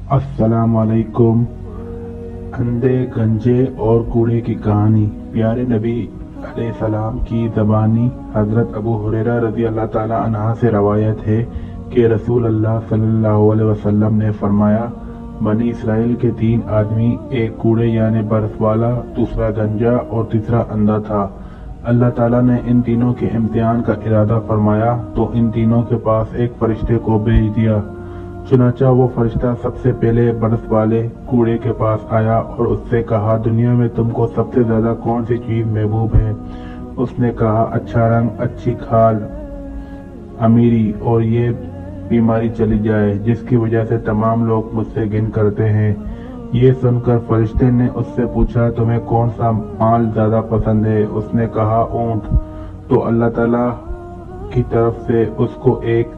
अस्सलाम वालेकुम। अंधे गंजे और कूड़े की कहानी। प्यारे नबी अलैहिस्सलाम की ज़बानी हज़रत अबू हुरैरा रज़ी अल्लाह ताला अन्हा से रवायत है कि रसूल अल्लाह सल्लल्लाहु अलैहि वसल्लम ने फरमाया, बनी इसराइल के 3 आदमी, एक कूड़े यानी बर्फ वाला, दूसरा गंजा और तीसरा अंधा था। अल्लाह ताला ने इन तीनों के इम्तिहान का इरादा फरमाया तो इन तीनों के पास एक फरिश्ते को भेज दिया। चुनाचा वो फरिश्ता सबसे पहले बर्फ वाले कूड़े के पास आया और उससे कहा, दुनिया में तुमको सबसे ज्यादा कौन सी चीज महबूब है? उसने कहा, अच्छा रंग, अच्छी खाल, अमीरी और ये बीमारी चली जाए जिसकी वजह से तमाम लोग मुझसे घिन करते हैं। ये सुनकर फरिश्ते ने उससे पूछा, तुम्हें कौन सा माल ज्यादा पसंद है? उसने कहा, ऊंट। तो अल्लाह ताला की तरफ से उसको एक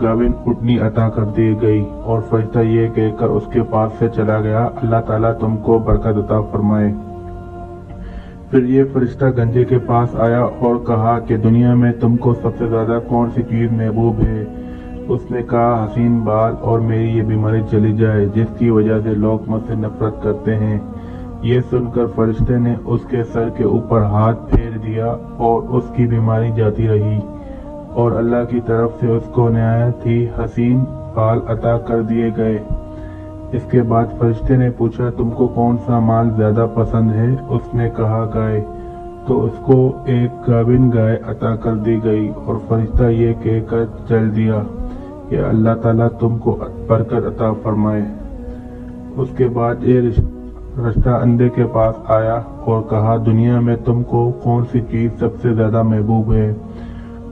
गाविन उटनी अता कर दी गई और फरिश्ता ये कहकर उसके पास से चला गया, अल्लाह ताला तुमको बरकत अता फरमाए। फिर ये फरिश्ता गंजे के पास आया और कहा कि दुनिया में तुमको सबसे ज्यादा कौन सी चीज महबूब है? उसने कहा, हसीन बाल और मेरी ये बीमारी चली जाए जिसकी वजह से लोग मुझसे नफरत करते हैं। ये सुनकर फरिश्ते ने उसके सर के ऊपर हाथ फेर दिया और उसकी बीमारी जाती रही और अल्लाह की तरफ से उसको नहायत ही हसीन बाल अता कर दिए गए। इसके बाद फरिश्ते ने पूछा, तुमको कौन सा माल ज्यादा पसंद है? उसने कहा, गाय। तो उसको एक गाभिन गाय अता कर दी गई और फरिश्ता ये कहकर चल दिया कि अल्लाह ताला तुमको बरकत अता फरमाए। उसके बाद ये रिश्ता अंधे के पास आया और कहा, दुनिया में तुमको कौन सी चीज सबसे ज्यादा महबूब है?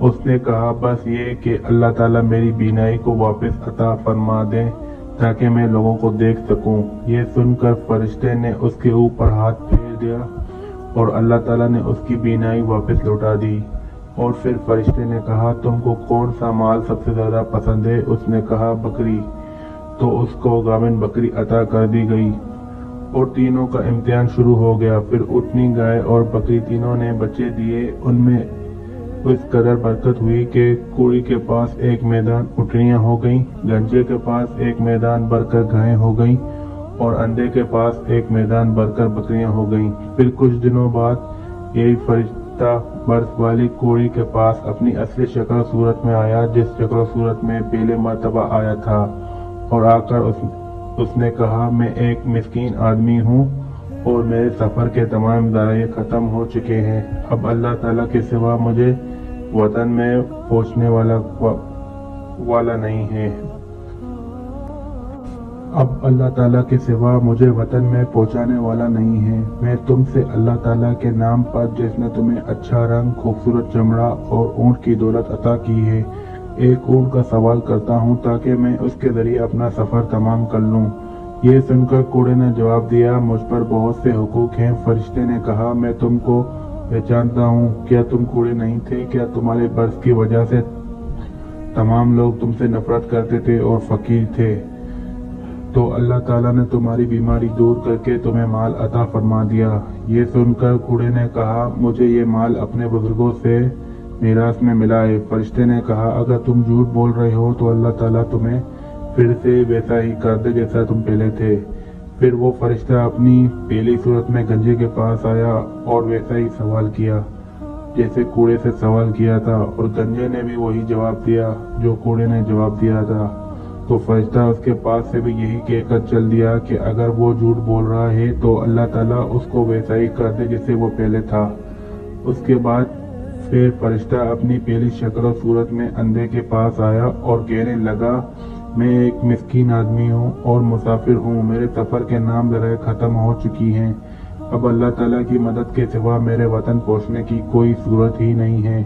उसने कहा, बस ये कि अल्लाह ताला मेरी बीनाई को वापस अता फरमा दे ताकि मैं लोगों को देख सकूं। ये सुनकर फरिश्ते ने उसके ऊपर हाथ फेर दिया और अल्लाह ताला ने उसकी बीनाई वापस लौटा दी। और फिर फरिश्ते ने कहा, तुमको कौन सा माल सबसे ज्यादा पसंद है? उसने कहा, बकरी। तो उसको गाविन बकरी अता कर दी गई और तीनों का इम्तिहान शुरू हो गया। फिर उटनी, गाय और बकरी तीनों ने बच्चे दिए। उनमें इस कदर बरकत हुई कि कूड़ी के पास एक मैदान उटनियां हो गईं, गंजे के पास एक मैदान भरकर गायें हो गईं और अंधे के पास एक मैदान भरकर बकरियां हो गईं। फिर कुछ दिनों बाद यही फरिश्ता बर्फ वाली कूड़ी के पास अपनी असली शक्ल सूरत में आया, जिस शक्ल सूरत में पहले मर्तबा आया था, और आकर उसने कहा, मैं एक मिस्कीन आदमी हूँ और मेरे सफर के तमाम ज़राए खत्म हो चुके हैं। अब अल्लाह ताला के सिवा मुझे वतन में पहुंचने वाला नहीं है। अब अल्लाह ताला के सिवा मुझे वतन में पहुंचाने वाला नहीं है। मैं तुमसे अल्लाह ताला के नाम पर, जिसने तुम्हें अच्छा रंग, खूबसूरत चमड़ा और ऊंट की दौलत अता की है, एक ऊंट का सवाल करता हूँ ताकि मैं उसके जरिए अपना सफर तमाम कर लूँ। ये सुनकर कूड़े ने जवाब दिया, मुझ पर बहुत से हुकूक हैं। फरिश्ते ने कहा, मैं तुमको पहचानता हूँ। क्या तुम कूड़े नहीं थे? क्या तुम्हारे बर्फ की वजह से तमाम लोग तुमसे नफरत करते थे और फकीर थे? तो अल्लाह ताला ने तुम्हारी बीमारी दूर करके तुम्हें माल अता फरमा दिया। ये सुनकर कूड़े ने कहा, मुझे ये माल अपने बुजुर्गों से मीरास में मिला है। फरिश्ते ने कहा, अगर तुम झूठ बोल रहे हो तो अल्लाह ताला तुम्हें फिर से वैसा ही कर दे जैसा तुम पहले थे। फिर वो फरिश्ता अपनी पहली सूरत में गंजे के पास आया और वैसा ही सवाल किया जैसे कूड़े से सवाल किया था, और गंजे ने भी वही जवाब दिया जो कूड़े ने जवाब दिया था। तो फरिश्ता उसके पास से भी यही कहकर चल दिया कि अगर वो झूठ बोल रहा है तो अल्लाह ताला उसको वैसा ही कर दे जैसे वो पहले था। उसके बाद फिर फरिश्ता अपनी पहली शक्ल और सूरत में अंधे के पास आया और कहने लगा, मैं एक मिस्कीन आदमी हूँ और मुसाफिर हूँ। मेरे सफर के नाम ज़राए खत्म हो चुकी हैं। अब अल्लाह ताला की मदद के सिवा मेरे वतन पहुँचने की कोई सूरत ही नहीं है।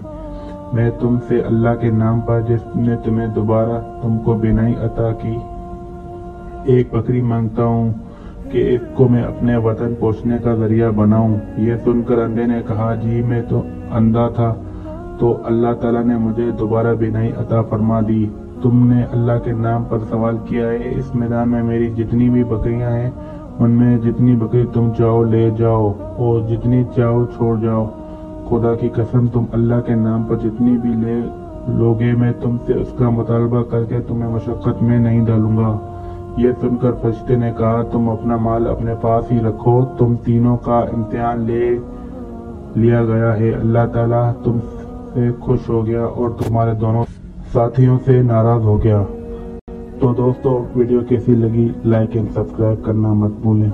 मैं तुमसे अल्लाह के नाम पर, जिसने तुम्हें दोबारा तुमको बीनाई अता की, एक बकरी मांगता हूँ कि इसको मैं अपने वतन पहुँचने का जरिया बनाऊँ। ये सुनकर अंधे ने कहा, जी मैं तो अंधा था तो अल्लाह ताला ने मुझे दोबारा बीनाई अता फरमा दी। तुमने अल्लाह के नाम पर सवाल किया है। इस मैदान में मेरी जितनी भी बकरियां हैं उनमें जितनी बकरी तुम चाहो ले जाओ और जितनी चाहो छोड़ जाओ। खुदा की कसम, तुम अल्लाह के नाम पर जितनी भी लोगे मैं तुमसे उसका मुतालबा करके तुम्हें मशक्कत में नहीं डालूंगा। یہ سن کر فرشتے نے کہا تم اپنا مال اپنے پاس ہی رکھو، تم تینوں کا امتحان لے لیا گیا ہے، اللہ تعالیٰ تم سے خوش ہو گیا اور تمہارے دونوں ساتھیوں سے ناراض ہو گیا۔ تو دوستو ویڈیو کیسی لگی، لائک اینڈ سبسکرائب کرنا مت بھولیں۔